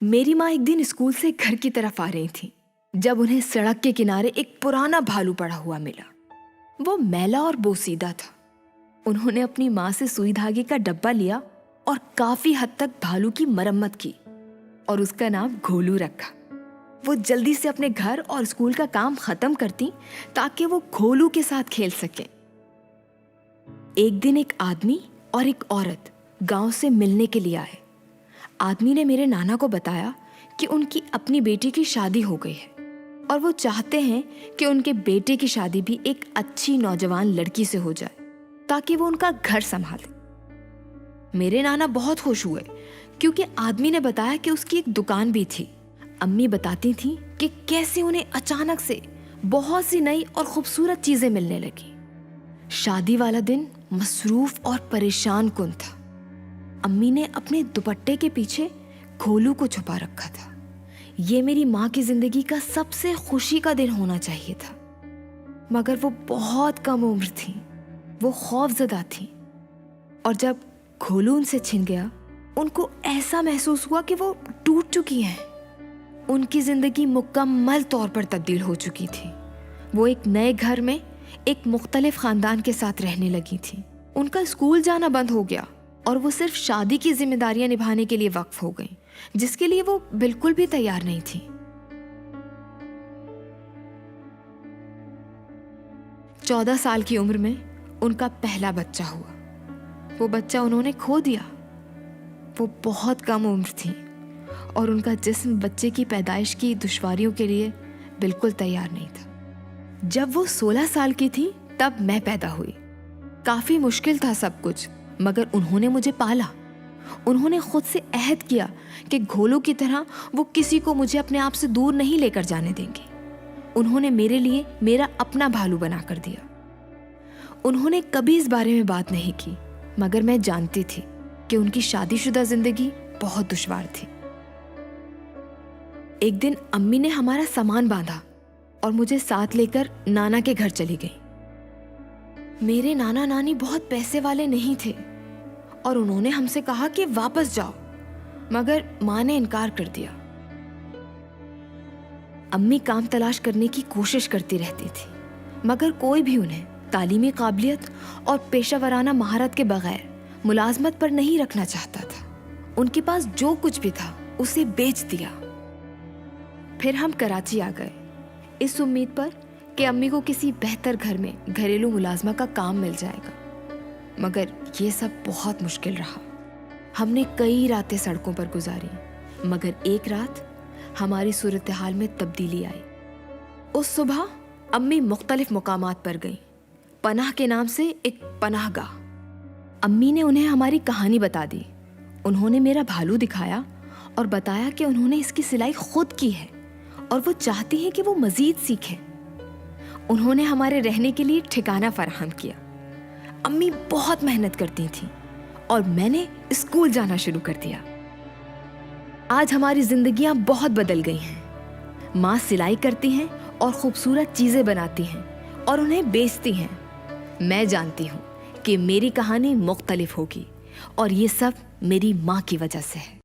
मेरी माँ एक दिन स्कूल से घर की तरफ आ रही थी जब उन्हें सड़क के किनारे एक पुराना भालू पड़ा हुआ मिला। वो मैला और बोसीदा था। उन्होंने अपनी माँ से सुई धागे का डब्बा लिया और काफी हद तक भालू की मरम्मत की और उसका नाम घोलू रखा। वो जल्दी से अपने घर और स्कूल का काम खत्म करती ताकि वो घोलू के साथ खेल सके। एक दिन एक आदमी और एक औरत गांव से मिलने के लिए आए। आदमी ने मेरे नाना को बताया कि उनकी अपनी बेटी की शादी हो गई है और वो चाहते हैं कि उनके बेटे की शादी भी एक अच्छी नौजवान लड़की से हो जाए ताकि वो उनका घर संभाले। मेरे नाना बहुत खुश हुए क्योंकि आदमी ने बताया कि उसकी एक दुकान भी थी। अम्मी बताती थी कि कैसे उन्हें अचानक से बहुत सी नई और खूबसूरत चीजें मिलने लगी। शादी वाला दिन मसरूफ और परेशान कुन था। अम्मी ने अपने दुपट्टे के पीछे घोलू को छुपा रखा था। ये मेरी माँ की जिंदगी का सबसे खुशी का दिन होना चाहिए था, मगर वो बहुत कम उम्र थी। वो खौफजदा थी और जब घोलू उनसे छिन गया उनको ऐसा महसूस हुआ कि वो टूट चुकी हैं। उनकी जिंदगी मुकम्मल तौर पर तब्दील हो चुकी थी। वो एक नए घर में एक मुख्तलिफ खानदान के साथ रहने लगी थी। उनका स्कूल जाना बंद हो गया और वो सिर्फ शादी की जिम्मेदारियां निभाने के लिए वक्फ हो गई, जिसके लिए वो बिल्कुल भी तैयार नहीं थी। 14 साल की उम्र में उनका पहला बच्चा हुआ। वो बच्चा उन्होंने खो दिया। वो बहुत कम उम्र थी और उनका जिस्म बच्चे की पैदाइश की दुश्वारियों के लिए बिल्कुल तैयार नहीं था। जब वो 16 साल की थी तब मैं पैदा हुई। काफी मुश्किल था सब कुछ, मगर उन्होंने मुझे पाला। उन्होंने खुद से अहद किया कि घोलू की तरह वो किसी को मुझे अपने आप से दूर नहीं लेकर जाने देंगे। उन्होंने मेरे लिए मेरा अपना भालू बना कर दिया। उन्होंने कभी इस बारे में बात नहीं की, मगर मैं जानती थी कि उनकी शादीशुदा जिंदगी बहुत दुश्वार थी। एक दिन अम्मी ने हमारा सामान बांधा और मुझे साथ लेकर नाना के घर चली गई। मेरे नाना नानी बहुत पैसे वाले नहीं थे और उन्होंने हमसे कहा कि वापस जाओ, मगर माँ ने इनकार कर दिया। अम्मी काम तलाश करने की कोशिश करती रहती थी, मगर कोई भी उन्हें तालीमी काबिलियत और पेशेवराना महारत के बगैर मुलाजमत पर नहीं रखना चाहता था। उनके पास जो कुछ भी था उसे बेच दिया। फिर हम कराची आ गए इस उम्मीद पर कि अम्मी को किसी बेहतर घर में घरेलू मुलाजमा का काम मिल जाएगा, मगर ये सब बहुत मुश्किल रहा। हमने कई रातें सड़कों पर गुजारी, मगर एक रात हमारी सूरत हाल में तब्दीली आई। उस सुबह अम्मी मुख्तलिफ मुकामात पर गईं, पनाह के नाम से एक पनाहगाह। अम्मी ने उन्हें हमारी कहानी बता दी। उन्होंने मेरा भालू दिखाया और बताया कि उन्होंने इसकी सिलाई खुद की है और वो चाहती हैं कि वो मजीद सीखें। उन्होंने हमारे रहने के लिए ठिकाना फराहम किया। अम्मी बहुत मेहनत करती थी और मैंने स्कूल जाना शुरू कर दिया। आज हमारी जिंदगियां बहुत बदल गई हैं। माँ सिलाई करती हैं और खूबसूरत चीजें बनाती हैं और उन्हें बेचती हैं। मैं जानती हूँ कि मेरी कहानी मुख्तलिफ होगी और ये सब मेरी माँ की वजह से है।